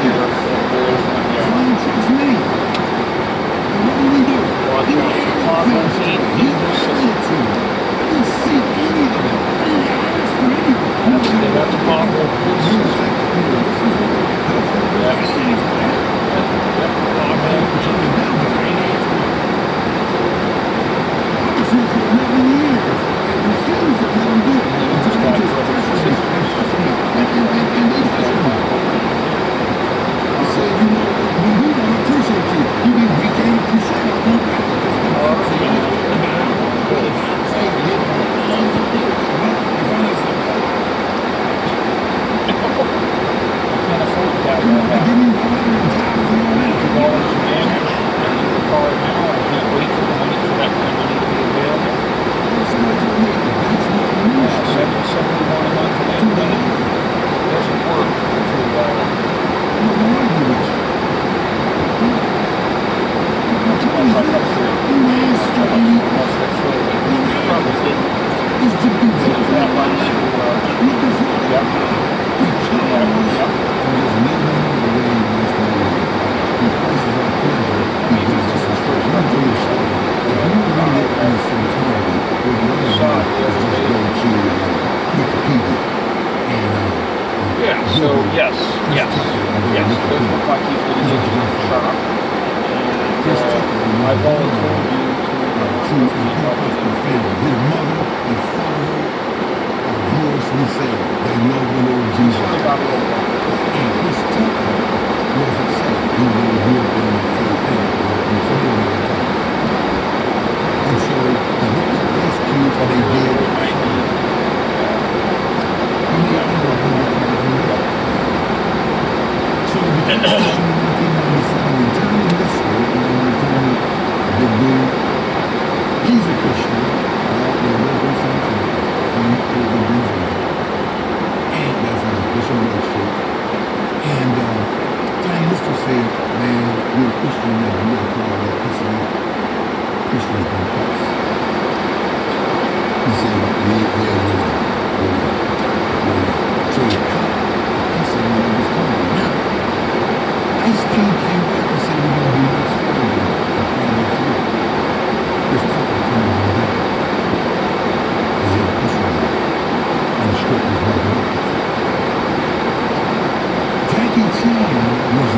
here in Boys Run Yard. Don't trust me. And what do we do? Watch out for potholes and dangerous systems. I didn't see any of it. I didn't ask for anything. They got the pothole police system. Yes. Yep. Pothole. So yes, those look like he's going to get you shot. And I volunteered you to help with the family. His mother and father are gloriously saved. They love the Lord Jesus. And his temple wasn't saved. He really grew up in the faith. And so the local rescue that they did, so in 1997, we turned in this school, and then we turned the dude. He's a Christian, they're local center, and that's a Christian ministry. And Diane Lister said, man, you're a Christian now, you gotta call that Christian Pentecost. He said, we're so the said, was coming. Now, Ice Cube came back and said, we're going to do next Friday. This couple came on back. Is it a Christian? And the script was not. Jackie Chan was